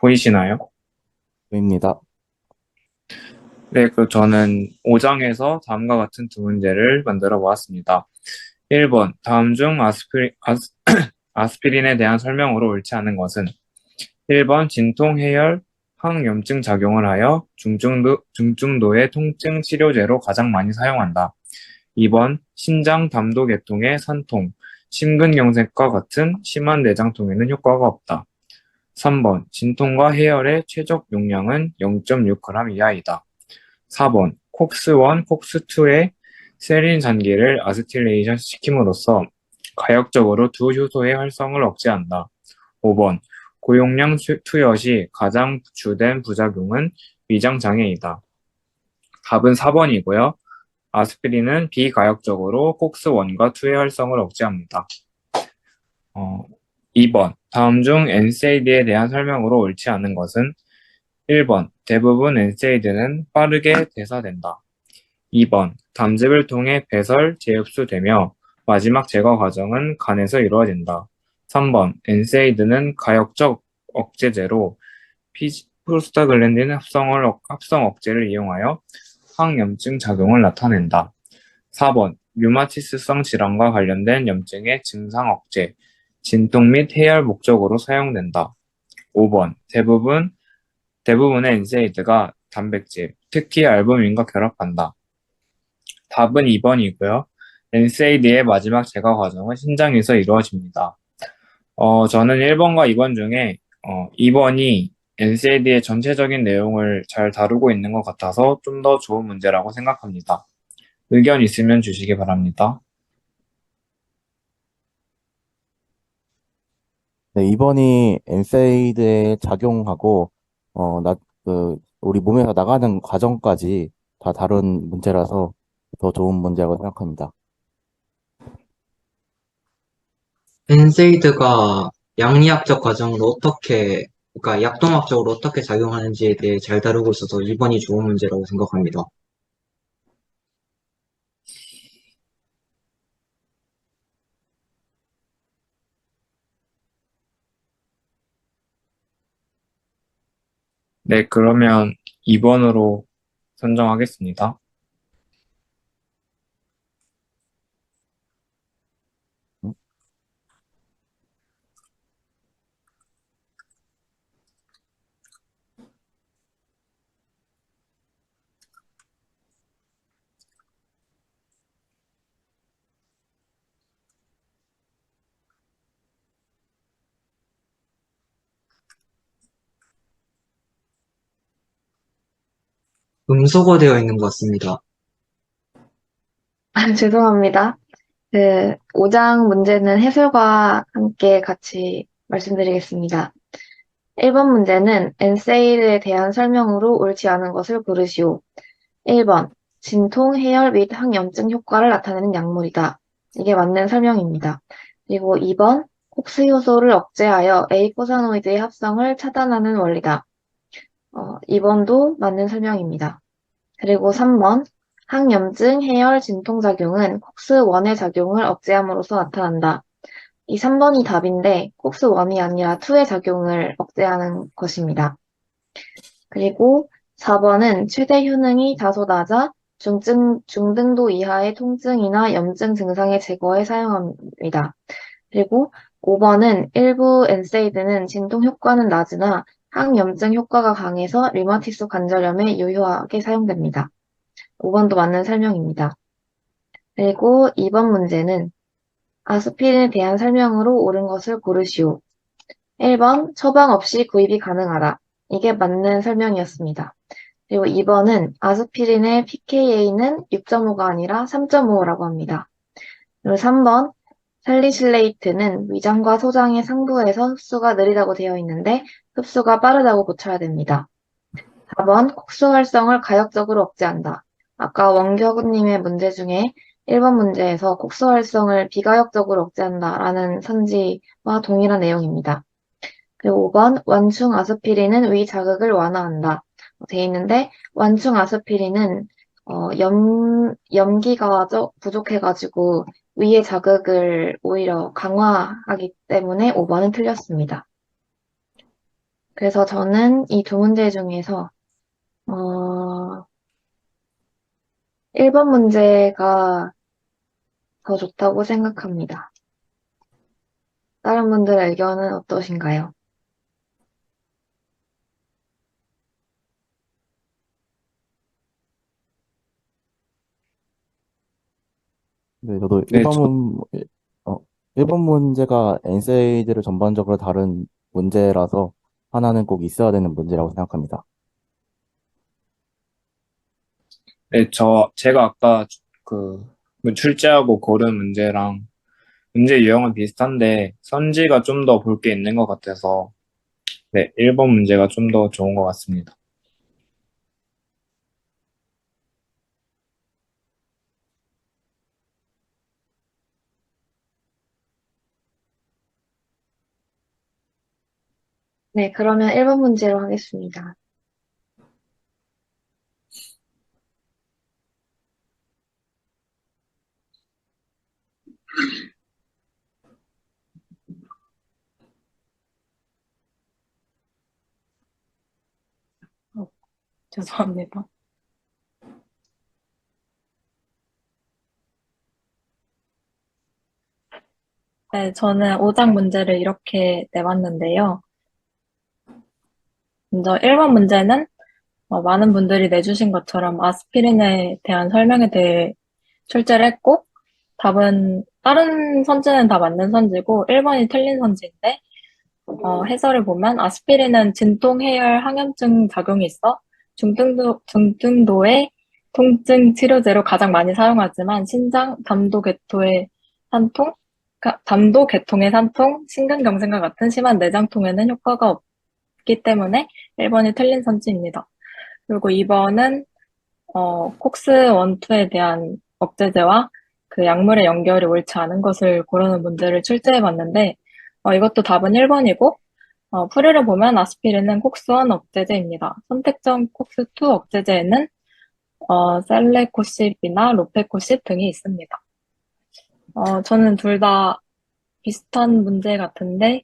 보이시나요? 입니다. 네, 저는 5장에서 다음과 같은 두 문제를 만들어 보았습니다. 1번, 다음 중 아스피린에 대한 설명으로 옳지 않은 것은 1번, 진통, 해열, 항염증 작용을 하여 중증도의 통증 치료제로 가장 많이 사용한다. 2번, 신장 담도계통의 산통, 심근경색과 같은 심한 내장통에는 효과가 없다. 3번, 진통과 해열의 최적 용량은 0.6g 이하이다. 4번, 콕스1, 콕스2의 세린 잔기를 아스틸레이션 시킴으로써 가역적으로 두 효소의 활성을 억제한다. 5번, 고용량 투여 시 가장 주된 부작용은 위장장애이다. 답은 4번이고요. 아스피린은 비가역적으로 콕스1과 2의 활성을 억제합니다. 어, 2번, 다음 중 NSAID에 대한 설명으로 옳지 않은 것은 1번, 대부분 NSAID는 빠르게 대사된다. 2번, 담즙을 통해 배설, 재흡수되며 마지막 제거 과정은 간에서 이루어진다. 3번, 엔세이드는 가역적 억제제로 프로스타글랜딘 합성 억제를 이용하여 항염증 작용을 나타낸다. 4번, 류마티스성 질환과 관련된 염증의 증상 억제, 진통 및 해열 목적으로 사용된다. 5번, 대부분의 엔세이드가 단백질, 특히 알부민과 결합한다. 답은 2번이고요. NSAID의 마지막 제거 과정은 신장에서 이루어집니다. 저는 1번과 2번 중에 2번이 NSAID의 전체적인 내용을 잘 다루고 있는 것 같아서 좀 더 좋은 문제라고 생각합니다. 의견 있으면 주시기 바랍니다. 네, 2번이 엔세이드에 작용하고, 우리 몸에서 나가는 과정까지 다 다룬 문제라서 더 좋은 문제라고 생각합니다. 엔세이드가 양리학적 과정으로 그러니까 약동학적으로 어떻게 작용하는지에 대해 잘 다루고 있어서 2번이 좋은 문제라고 생각합니다. 네, 그러면 2번으로 선정하겠습니다. 음, 음소거되어 있는 것 같습니다. 죄송합니다. 5장 문제는 해설과 함께 같이 말씀드리겠습니다. 1번 문제는 엔세이드에 대한 설명으로 옳지 않은 것을 고르시오. 1번, 진통, 해열 및 항염증 효과를 나타내는 약물이다. 이게 맞는 설명입니다. 그리고 2번, 콕스 효소를 억제하여 에이코사노이드의 합성을 차단하는 원리다. 2번도 맞는 설명입니다. 그리고 3번, 항염증, 해열, 진통작용은 콕스1의 작용을 억제함으로써 나타난다. 이 3번이 답인데 콕스1이 아니라 2의 작용을 억제하는 것입니다. 그리고 4번은 최대 효능이 다소 낮아 중등도 이하의 통증이나 염증 증상의 제거에 사용합니다. 그리고 5번은 일부 엔세이드는 진통 효과는 낮으나 항염증 효과가 강해서 류마티스 관절염에 유효하게 사용됩니다. 5번도 맞는 설명입니다. 그리고 2번 문제는 아스피린에 대한 설명으로 옳은 것을 고르시오. 1번 처방 없이 구입이 가능하다. 이게 맞는 설명이었습니다. 그리고 2번은 아스피린의 pKa는 6.5가 아니라 3.5라고 합니다. 그리고 3번 살리실레이트는 위장과 소장의 상부에서 흡수가 느리다고 되어 있는데 흡수가 빠르다고 고쳐야 됩니다. 4번 국소 활성을 가역적으로 억제한다. 아까 원격님의 문제 중에 1번 문제에서 국소 활성을 비가역적으로 억제한다라는 선지와 동일한 내용입니다. 그리고 5번 완충 아스피린은 위 자극을 완화한다. 돼 있는데 완충 아스피린은 염기가 부족해가지고 위의 자극을 오히려 강화하기 때문에 5번은 틀렸습니다. 그래서 저는 이 두 문제 중에서, 어, 1번 문제가 더 좋다고 생각합니다. 다른 분들의 의견은 어떠신가요? 네, 저도 네, 1번 문제가 엔세이드를 전반적으로 다룬 문제라서 하나는 꼭 있어야 되는 문제라고 생각합니다. 제가 아까 그 출제하고 고른 문제랑 문제 유형은 비슷한데 선지가 좀 더 볼 게 있는 것 같아서 네, 1번 문제가 좀 더 좋은 것 같습니다. 네, 그러면 1번 문제로 하겠습니다. 죄송합니다. 네, 저는 5장 문제를 이렇게 내봤는데요. 먼저 1번 문제는 많은 분들이 내주신 것처럼 아스피린에 대한 설명에 대해 출제를 했고, 답은 다른 선지는 다 맞는 선지고 1번이 틀린 선지인데, 해설을 보면 아스피린은 진통, 해열, 항염증 작용이 있어 중등도의 통증 치료제로 가장 많이 사용하지만 신장, 담도 계통의 산통, 심근경색과 같은 심한 내장통에는 효과가 없기 때문에 1번이 틀린 선지입니다. 그리고 2번은 콕스 1, 2에 대한 억제제와 그 약물의 연결이 옳지 않은 것을 고르는 문제를 출제해 봤는데, 이것도 답은 1번이고, 풀이를 보면 아스피린은 콕스1 억제제입니다. 선택적 콕스2 억제제에는 셀레코십이나 로페코십 등이 있습니다. 저는 둘 다 비슷한 문제 같은데,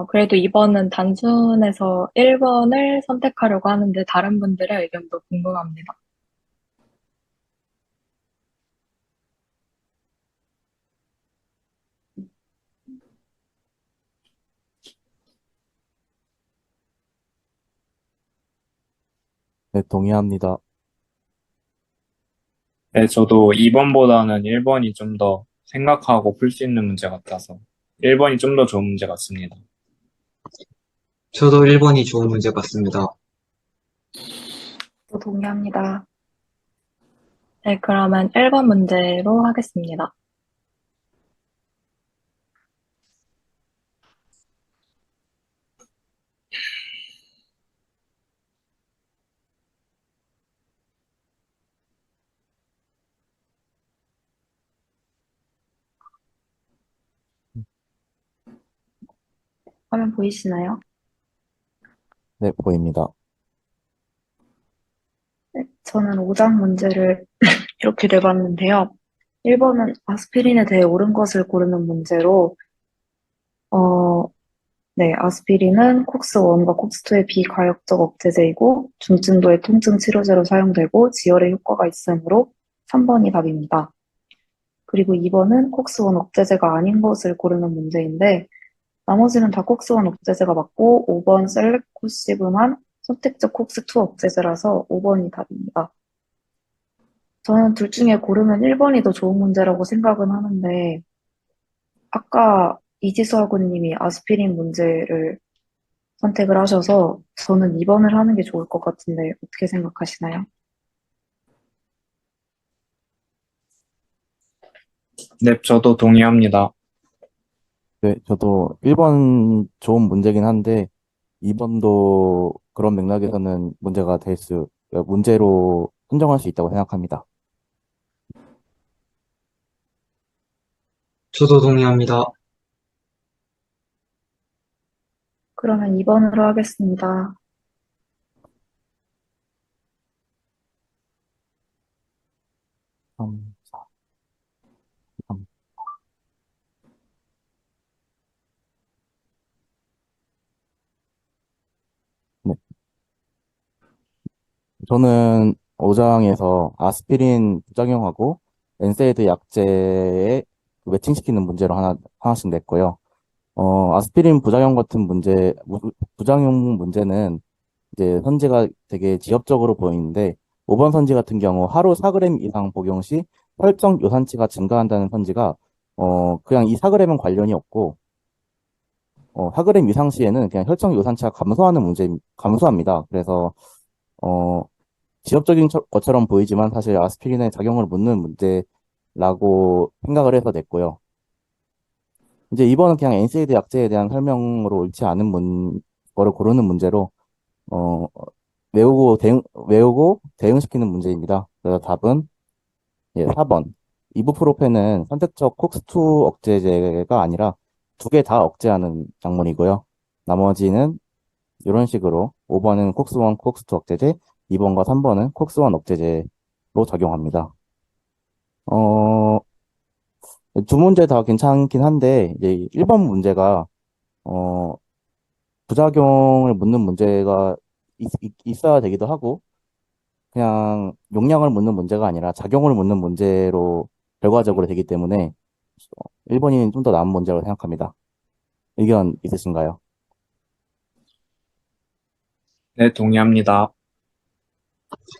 그래도 2번은 단순해서 1번을 선택하려고 하는데 다른 분들의 의견도 궁금합니다. 네, 동의합니다. 네, 저도 2번보다는 1번이 좀 더 생각하고 풀 수 있는 문제 같아서 1번이 좀 더 좋은 문제 같습니다. 저도 1번이 좋은 문제 같습니다. 또 동의합니다. 네, 그러면 1번 문제로 하겠습니다. 화면 보이시나요? 네, 보입니다. 네, 저는 5장 문제를 이렇게 내봤는데요. 1번은 아스피린에 대해 옳은 것을 고르는 문제로, 어, 네, 아스피린은 콕스1과 콕스2의 비가역적 억제제이고, 중증도의 통증 치료제로 사용되고, 지혈에 효과가 있으므로 3번이 답입니다. 그리고 2번은 콕스1 억제제가 아닌 것을 고르는 문제인데, 나머지는 다 콕스1 억제제가 맞고, 5번 셀레코시브만 선택적 콕스2 억제제라서 5번이 답입니다. 저는 둘 중에 고르면 1번이 더 좋은 문제라고 생각은 하는데, 아까 이지수 학우님이 아스피린 문제를 선택을 하셔서 저는 2번을 하는 게 좋을 것 같은데 어떻게 생각하시나요? 네, 저도 동의합니다. 네, 저도 1번 좋은 문제긴 한데 2번도 그런 맥락에서는 문제로 선정할 수 있다고 생각합니다. 저도 동의합니다. 그러면 2번으로 하겠습니다. 음, 음, 저는 5장에서 아스피린 부작용하고 엔세이드 약제에 매칭시키는 문제로 하나씩 냈고요. 아스피린 부작용 같은 부작용 문제는 이제 선지가 되게 지엽적으로 보이는데, 5번 선지 같은 경우 하루 4g 이상 복용 시 혈중 요산치가 증가한다는 선지가, 그냥 이 4g은 관련이 없고, 4g 이상 시에는 그냥 혈중 요산치가 감소합니다. 그래서, 어, 지엽적인 것처럼 보이지만 사실 아스피린의 작용을 묻는 문제라고 생각을 해서 냈고요. 이제 이번은 그냥 NSAID 약제에 대한 설명으로 옳지 않은 거를 고르는 문제로, 어, 외우고 대응시키는 문제입니다. 그래서 답은, 예, 4번. 이부프로펜은 선택적 콕스2 억제제가 아니라 두 개 다 억제하는 약물이고요. 나머지는 이런 식으로 5번은 콕스1, 콕스2 억제제, 2번과 3번은 콕스1 억제제로 작용합니다. 어, 두 문제 다 괜찮긴 한데, 이제 1번 문제가, 어, 부작용을 묻는 문제가 있어야 되기도 하고, 그냥 용량을 묻는 문제가 아니라 작용을 묻는 문제로 결과적으로 되기 때문에 1번이 좀 더 나은 문제라고 생각합니다. 의견 있으신가요? 네, 동의합니다.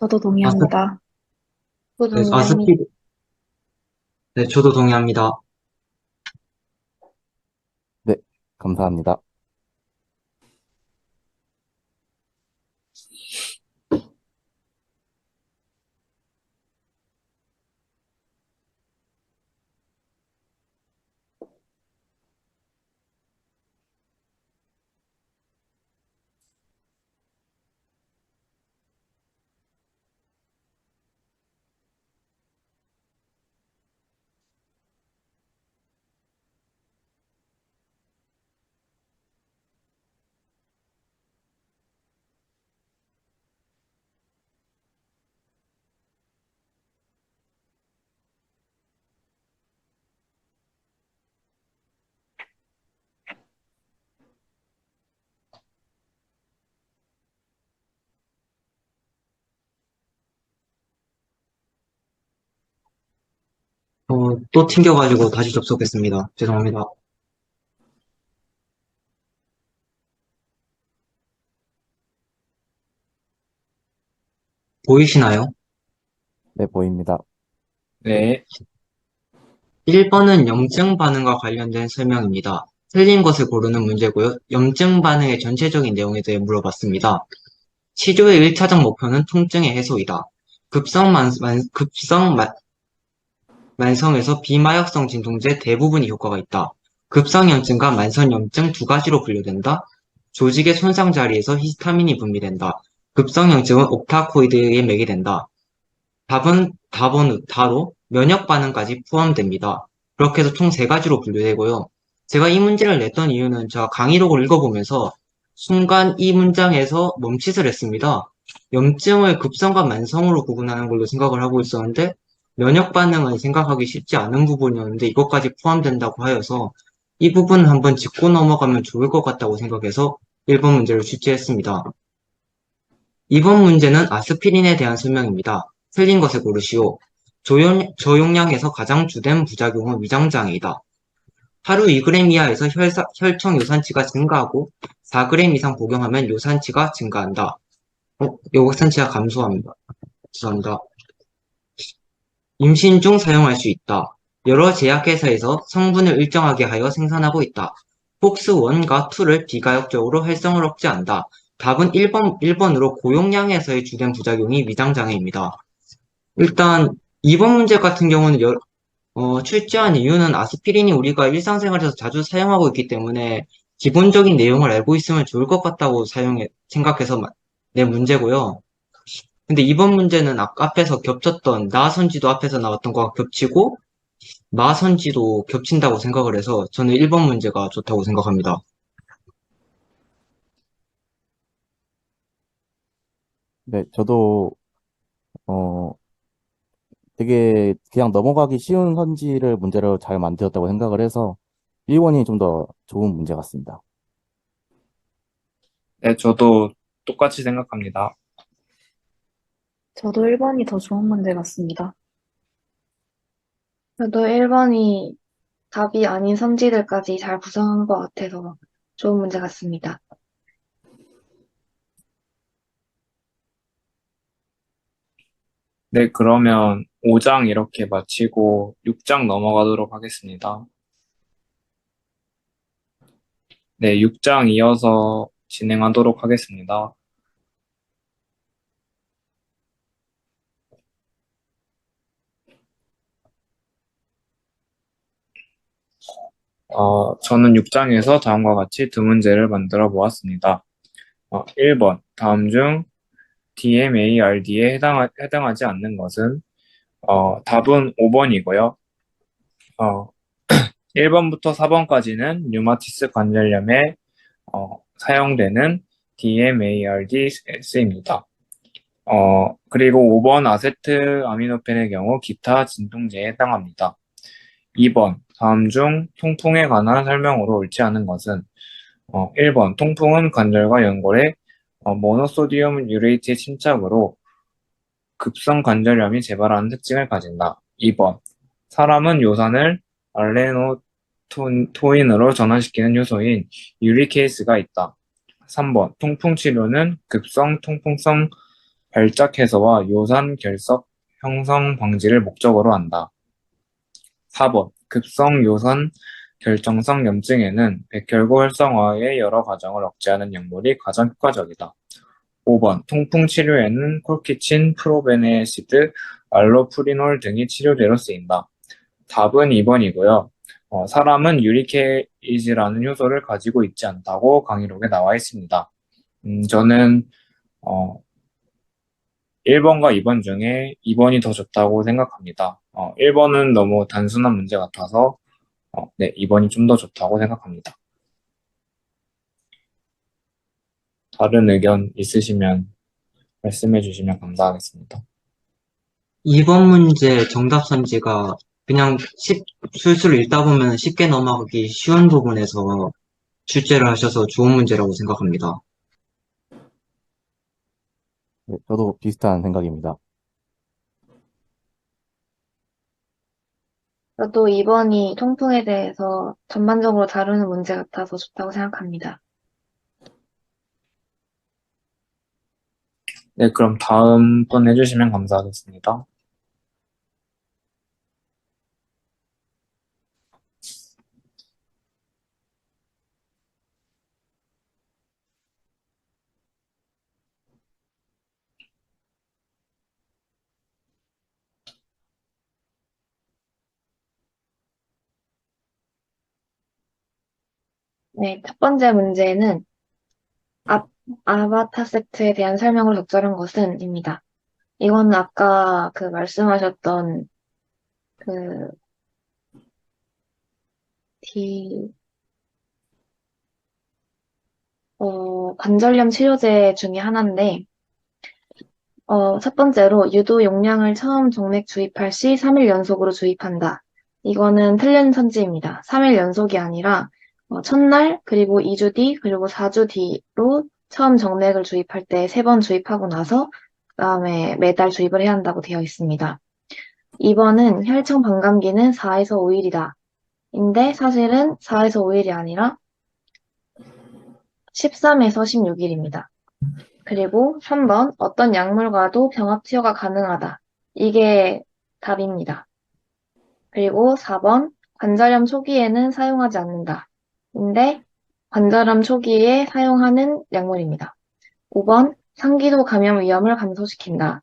저도 아스, 동의합니다. 또 네, 동의합니다. 아스피, 네, 저도 동의합니다. 네, 감사합니다. 또 튕겨가지고 다시 접속했습니다. 죄송합니다. 보이시나요? 네, 보입니다. 네, 1번은 염증 반응과 관련된 설명입니다. 틀린 것을 고르는 문제고요. 염증 반응의 전체적인 내용에 대해 물어봤습니다. 치료의 1차적 목표는 통증의 해소이다. 만성에서 비마약성 진통제 대부분이 효과가 있다. 급성염증과 만성염증 두 가지로 분류된다. 조직의 손상 자리에서 히스타민이 분비된다. 급성염증은 옥타코이드에 매개된다. 답은 다로 면역 반응까지 포함됩니다. 그렇게 해서 총 세 가지로 분류되고요. 제가 이 문제를 냈던 이유는 제가 강의록을 읽어보면서 순간 이 문장에서 멈칫을 했습니다. 염증을 급성과 만성으로 구분하는 걸로 생각을 하고 있었는데 면역 반응은 생각하기 쉽지 않은 부분이었는데 이것까지 포함된다고 하여서 이 부분 한번 짚고 넘어가면 좋을 것 같다고 생각해서 1번 문제를 출제했습니다. 2번 문제는 아스피린에 대한 설명입니다. 틀린 것을 고르시오. 저용량에서 가장 주된 부작용은 위장장애이다. 하루 2g 이하에서 혈청 요산치가 증가하고 4g 이상 복용하면 요산치가 증가한다. 요산치가 감소합니다. 죄송합니다. 임신 중 사용할 수 있다. 여러 제약회사에서 성분을 일정하게 하여 생산하고 있다. 폭스1과 2를 비가역적으로 활성을 억제한다. 답은 1번으로 고용량에서의 주된 부작용이 위장장애입니다. 일단 2번 문제 같은 경우는 출제한 이유는 아스피린이 우리가 일상생활에서 자주 사용하고 있기 때문에 기본적인 내용을 알고 있으면 좋을 것 같다고 생각해서 낸 문제고요. 근데 이번 문제는 아까 앞에서 겹쳤던 나선지도 앞에서 나왔던 거와 겹치고 마선지도 겹친다고 생각을 해서 저는 1번 문제가 좋다고 생각합니다. 네, 저도, 어, 되게 그냥 넘어가기 쉬운 문제를 잘 만들었다고 생각을 해서 1번이 좀 더 좋은 문제 같습니다. 네, 저도 똑같이 생각합니다. 저도 1번이 더 좋은 문제 같습니다. 저도 1번이 답이 아닌 선지들까지 잘 구성한 것 같아서 좋은 문제 같습니다. 네, 그러면 5장 이렇게 마치고 6장 넘어가도록 하겠습니다. 네, 6장 이어서 진행하도록 하겠습니다. 저는 6장에서 다음과 같이 두 문제를 만들어 보았습니다. 1번, 다음 중 DMARD에 해당하지 않는 것은, 답은 5번이고요. 1번부터 4번까지는 류마티스 관절염에 사용되는 DMARDs입니다. 그리고 5번 아세트 아미노펜의 경우 기타 진통제에 해당합니다. 2번, 다음 중 통풍에 관한 설명으로 옳지 않은 것은 1번, 통풍은 관절과 연골의 모노소디움 유레이트의 침착으로 급성 관절염이 재발하는 특징을 가진다. 2번, 사람은 요산을 알레노토인으로 전환시키는 효소인 유리케이스가 있다. 3번, 통풍 치료는 급성 통풍성 발작 해소와 요산 결석 형성 방지를 목적으로 한다. 4번, 급성 요산 결정성 염증에는 백혈구 활성화의 여러 과정을 억제하는 약물이 가장 효과적이다. 5번, 통풍 치료에는 콜키친, 프로베네시드, 알로프리놀 등이 치료제로 쓰인다. 답은 2번이고요. 사람은 유리케이즈라는 효소를 가지고 있지 않다고 강의록에 나와 있습니다. 저는 1번과 2번 중에 2번이 더 좋다고 생각합니다. 1번은 너무 단순한 문제 같아서 네, 2번이 좀 더 좋다고 생각합니다. 다른 의견 있으시면 말씀해 주시면 감사하겠습니다. 2번 문제 정답 선지가 그냥 술술 읽다 보면 쉽게 넘어가기 쉬운 부분에서 출제를 하셔서 좋은 문제라고 생각합니다. 네, 저도 비슷한 생각입니다. 저도 2번이 통풍에 대해서 전반적으로 다루는 문제 같아서 좋다고 생각합니다. 네, 그럼 다음 분 해주시면 감사하겠습니다. 네, 첫 번째 문제는 아바타세트에 대한 설명으로 적절한 것은입니다. 이건 아까 그 말씀하셨던 그 디, 관절염 치료제 중에 하나인데, 첫 번째로 유도 용량을 처음 정맥 주입할 시 3일 연속으로 주입한다. 이거는 틀린 선지입니다. 3일 연속이 아니라 첫날, 그리고 2주 뒤, 그리고 4주 뒤로 처음 정맥을 주입할 때 3번 주입하고 나서 그다음에 매달 주입을 해야 한다고 되어 있습니다. 2번은 혈청 반감기는 4에서 5일이다. 인데 사실은 4에서 5일이 아니라 13에서 16일입니다. 그리고 3번, 어떤 약물과도 병합 치료가 가능하다. 이게 답입니다. 그리고 4번, 관절염 초기에는 사용하지 않는다. 근데 관절염 초기에 사용하는 약물입니다. 5번, 상기도 감염 위험을 감소시킨다.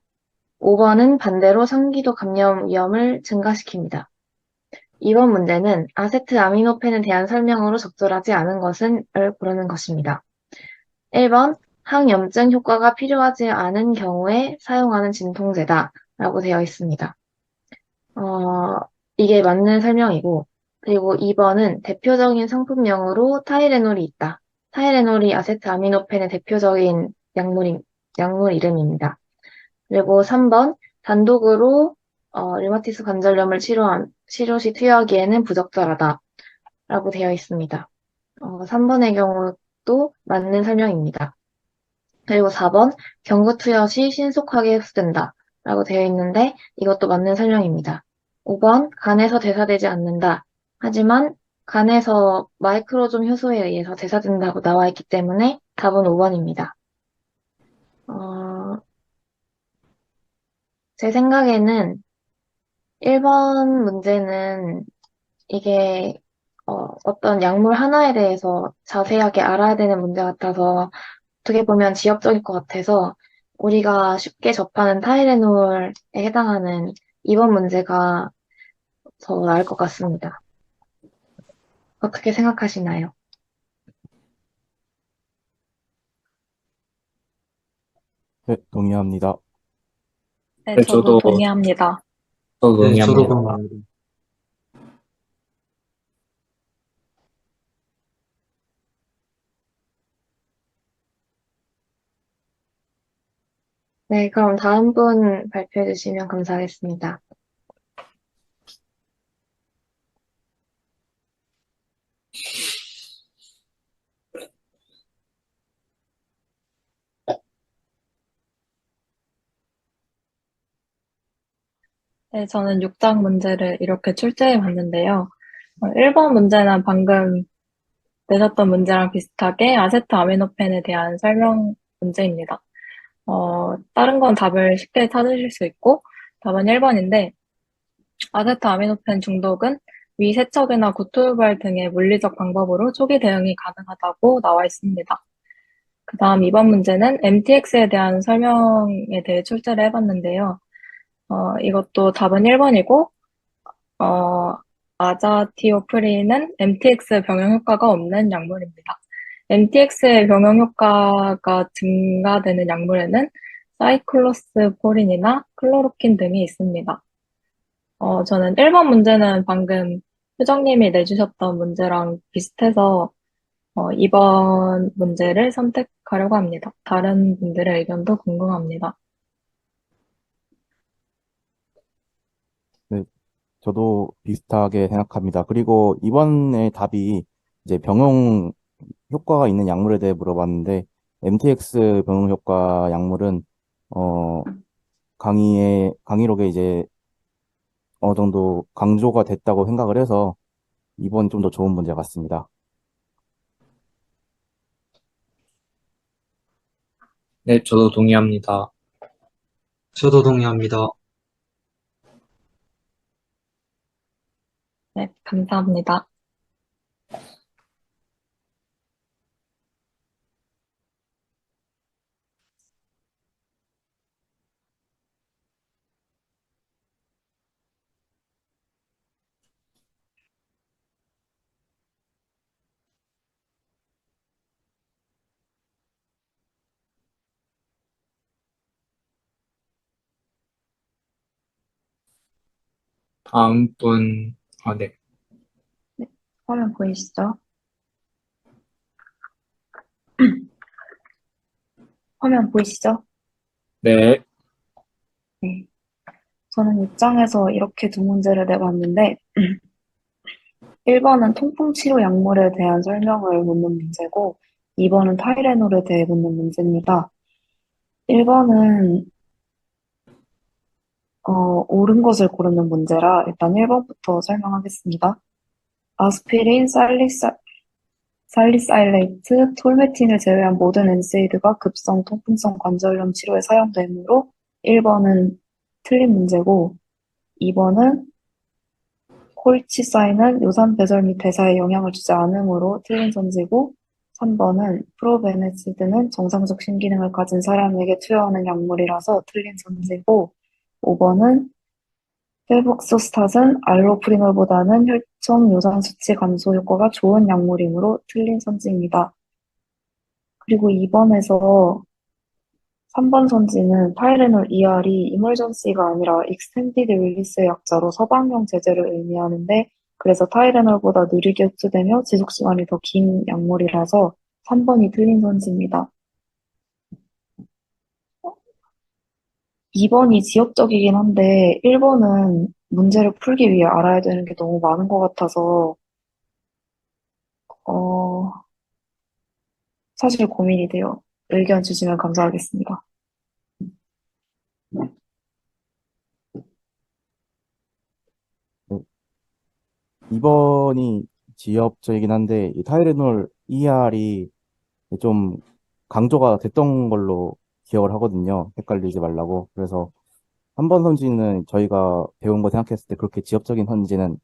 5번은 반대로 상기도 감염 위험을 증가시킵니다. 이번 문제는 아세트 아미노펜에 대한 설명으로 적절하지 않은 것을 고르는 것입니다. 1번, 항염증 효과가 필요하지 않은 경우에 사용하는 진통제다 라고 되어 있습니다. 이게 맞는 설명이고, 그리고 2번은 대표적인 상품명으로 타이레놀이 있다. 타이레놀이 아세트아미노펜의 대표적인 약물 이름입니다. 그리고 3번, 단독으로 류마티스 관절염을 치료 시 투여하기에는 부적절하다 라고 되어 있습니다. 3번의 경우도 맞는 설명입니다. 그리고 4번, 경구 투여 시 신속하게 흡수된다. 라고 되어 있는데 이것도 맞는 설명입니다. 5번, 간에서 대사되지 않는다. 하지만 간에서 마이크로좀 효소에 의해서 대사된다고 나와 있기 때문에 답은 5번입니다. 제 생각에는 1번 문제는 이게 어떤 약물 하나에 대해서 자세하게 알아야 되는 문제 같아서 어떻게 보면 지역적일 것 같아서 우리가 쉽게 접하는 타이레놀에 해당하는 2번 문제가 더 나을 것 같습니다. 어떻게 생각하시나요? 네, 동의합니다. 네, 네, 저도 저도 동의합니다. 네, 저도 동의합니다. 동의합니다. 네, 그럼 다음 분 발표해 주시면 감사하겠습니다. 네, 저는 6장 문제를 이렇게 출제해 봤는데요. 1번 문제는 방금 내셨던 문제랑 비슷하게 아세트아미노펜에 대한 설명 문제입니다. 다른 건 답을 쉽게 찾으실 수 있고, 답은 1번인데, 아세트아미노펜 중독은 위 세척이나 구토유발 등의 물리적 방법으로 초기 대응이 가능하다고 나와 있습니다. 그 다음 2번 문제는 MTX에 대한 설명에 대해 출제를 해봤는데요. 이것도 답은 1번이고, 어, 아자티오프린은 MTX 병용 효과가 없는 약물입니다. MTX의 병용 효과가 증가되는 약물에는 사이클로스포린이나 클로로킨 등이 있습니다. 저는 1번 문제는 방금 효정님이 내주셨던 문제랑 비슷해서 2번 문제를 선택하려고 합니다. 다른 분들의 의견도 궁금합니다. 네, 저도 비슷하게 생각합니다. 그리고 이번에 답이 이제 병용 효과가 있는 약물에 대해 물어봤는데, MTX 병용 효과 약물은, 어, 강의록에 이제 어느 정도 강조가 됐다고 생각을 해서 이번이 좀 더 좋은 문제 같습니다. 네, 저도 동의합니다. 저도 동의합니다. 네, 감사합니다. 다음 분, 네. 네, 화면 보이시죠? 화면 보이시죠? 네, 네. 저는 6장에서 이렇게 두 문제를 내봤는데, 1번은 통풍 치료 약물에 대한 설명을 묻는 문제고, 2번은 타이레놀에 대해 묻는 문제입니다. 1번은 옳은 것을 고르는 문제라 일단 1번부터 설명하겠습니다. 아스피린, 살리사일레이트, 톨메틴을 제외한 모든 엔세이드가 급성 통풍성 관절염 치료에 사용되므로 1번은 틀린 문제고 2번은 콜치사인은 요산 배설 및 대사에 영향을 주지 않으므로 틀린 선지고 3번은 프로베네시드는 정상적 심기능을 가진 사람에게 투여하는 약물이라서 틀린 선지고 5번은 페북소스탓은 알로프리놀보다는 혈청 요산 수치 감소 효과가 좋은 약물이므로 틀린 선지입니다. 그리고 2번에서 3번 선지는 타이레놀 ER이 이멀전시가 아니라 익스텐디드 릴리스의 약자로 서방용 제제를 의미하는데 그래서 타이레놀보다 느리게 흡수되며 지속시간이 더 긴 약물이라서 3번이 틀린 선지입니다. 2번이 지역적이긴 한데 1번은 문제를 풀기 위해 알아야 되는 게 너무 많은 것 같아서 어, 사실 고민이 돼요. 의견 주시면 감사하겠습니다. 2번이 지엽적이긴 한데, 이 타이레놀 ER이 좀 강조가 됐던 걸로 기억을 하거든요. 헷갈리지 말라고. 그래서 한 번 선지는 저희가 배운 거 생각했을 때 그렇게 지엽적인 선지는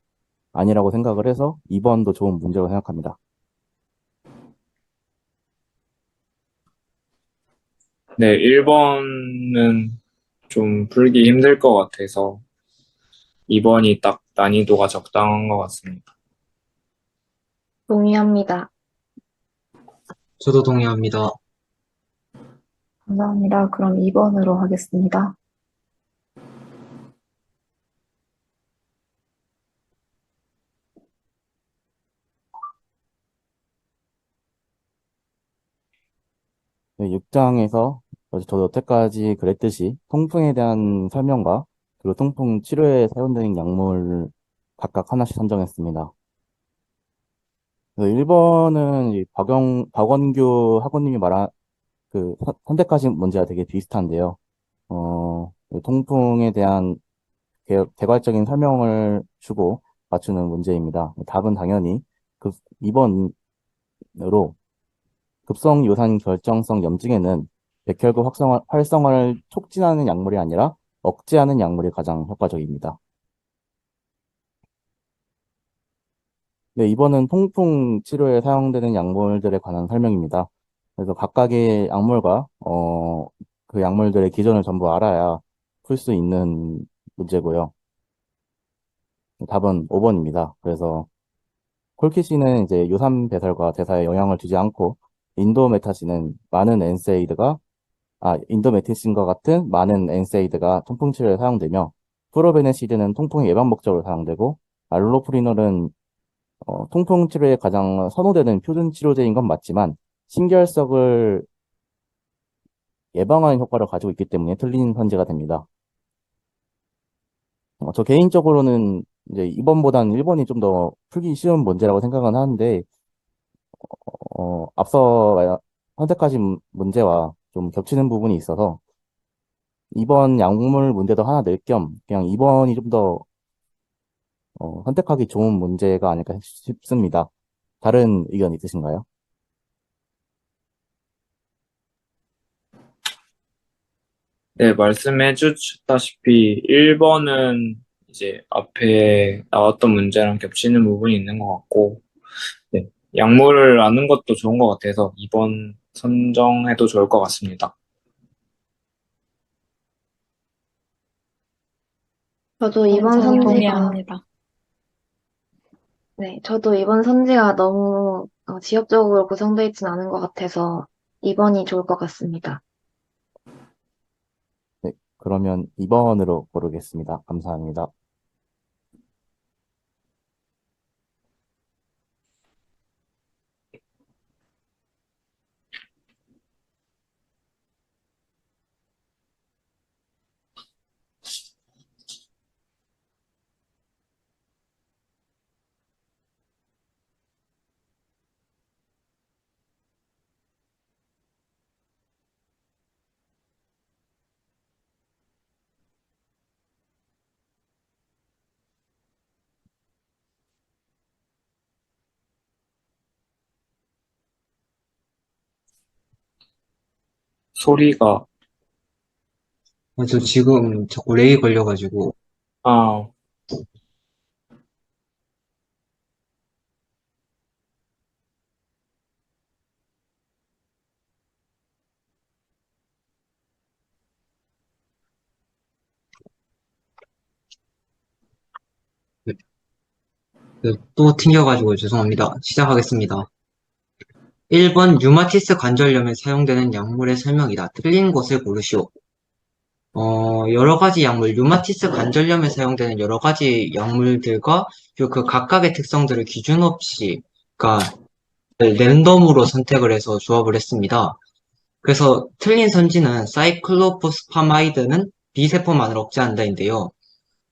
아니라고 생각을 해서 2번도 좋은 문제라고 생각합니다. 네, 1번은 좀 풀기 힘들 것 같아서 2번이 딱 난이도가 적당한 것 같습니다. 동의합니다. 저도 동의합니다. 감사합니다. 그럼 2번으로 하겠습니다. 네, 6장에서 저도 여태까지 그랬듯이 통풍에 대한 설명과 그리고 통풍 치료에 사용되는 약물 각각 하나씩 선정했습니다. 1번은 박원규 학원님이 말한 선택하신 문제가 되게 비슷한데요. 이 통풍에 대한 개괄적인 설명을 주고 맞추는 문제입니다. 답은 당연히 2번으로 급성 요산 결정성 염증에는 백혈구 활성화를 촉진하는 약물이 아니라 억제하는 약물이 가장 효과적입니다. 네, 이번은 통풍 치료에 사용되는 약물들에 관한 설명입니다. 그래서 각각의 약물과 그 약물들의 기전을 전부 알아야 풀 수 있는 문제고요. 답은 5번입니다. 그래서 콜키신은 이제 요산 배설과 대사에 영향을 주지 않고 인도메타신은 많은 엔세이드가 인도메티신과 같은 많은 엔세이드가 통풍 치료에 사용되며 프로베네시드는 통풍 예방 목적으로 사용되고 알로프리놀은 통풍 치료에 가장 선호되는 표준 치료제인 건 맞지만 신결석을 예방하는 효과를 가지고 있기 때문에 틀린 선제가 됩니다. 저 개인적으로는 이제 2번보다는 1번이 좀 더 풀기 쉬운 문제라고 생각은 하는데 앞서 선택하신 문제와 좀 겹치는 부분이 있어서 2번 약물 문제도 하나 낼 겸 그냥 2번이 좀 더 선택하기 좋은 문제가 아닐까 싶습니다. 다른 의견 있으신가요? 네, 말씀해 주셨다시피 1번은 이제 앞에 나왔던 문제랑 겹치는 부분이 있는 것 같고, 네, 약물을 아는 것도 좋은 것 같아서 2번 선정해도 좋을 것 같습니다. 저도 네, 이번 저도 선지가, 동의합니다. 네, 저도 이번 선지가 너무 지역적으로 구성되어 있진 않은 것 같아서 2번이 좋을 것 같습니다. 네, 그러면 2번으로 고르겠습니다. 감사합니다. 소리가, 저 지금 자꾸 렉이 걸려가지고 아, 또 튕겨가지고 죄송합니다. 시작하겠습니다. 1번 류마티스 관절염에 사용되는 약물의 설명이다. 틀린 것을 고르시오. 여러 가지 약물, 류마티스 관절염에 사용되는 여러 가지 약물들과 그리고 그 각각의 특성들을 기준 없이, 그러니까 랜덤으로 선택을 해서 조합을 했습니다. 그래서 틀린 선지는 사이클로포스파마이드는 B세포만을 억제한다인데요.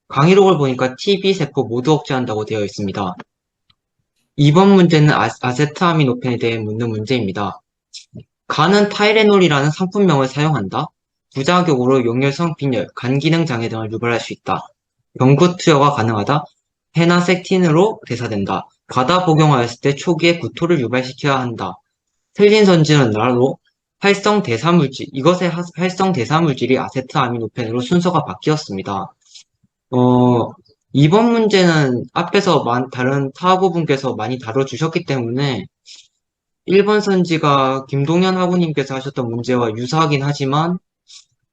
강의록을 보니까 TB세포 모두 억제한다고 되어 있습니다. 2번 문제는 아세트아미노펜에 대해 묻는 문제입니다. 간은 타이레놀이라는 상품명을 사용한다. 부작용으로 용혈성 빈혈, 간 기능 장애 등을 유발할 수 있다. 경구 투여가 가능하다. 페나섹틴으로 대사된다. 과다 복용하였을 때 초기에 구토를 유발시켜야 한다. 틀린 선지는 나로 활성 대사물질, 이것의 활성 대사물질이 아세트아미노펜으로 순서가 바뀌었습니다. 어, 이번 문제는 앞에서 다른 타학우분께서 많이 다뤄주셨기 때문에 1번 선지가 김동현 학우님께서 하셨던 문제와 유사하긴 하지만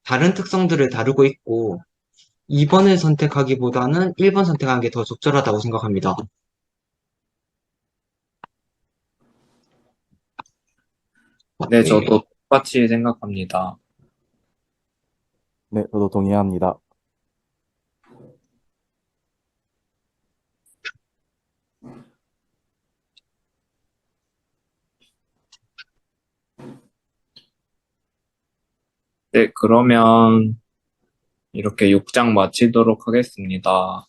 다른 특성들을 다루고 있고 2번을 선택하기보다는 1번 선택하는 게 더 적절하다고 생각합니다. 네, 저도 똑같이 생각합니다. 네, 저도 동의합니다. 네, 그러면 이렇게 6장 마치도록 하겠습니다.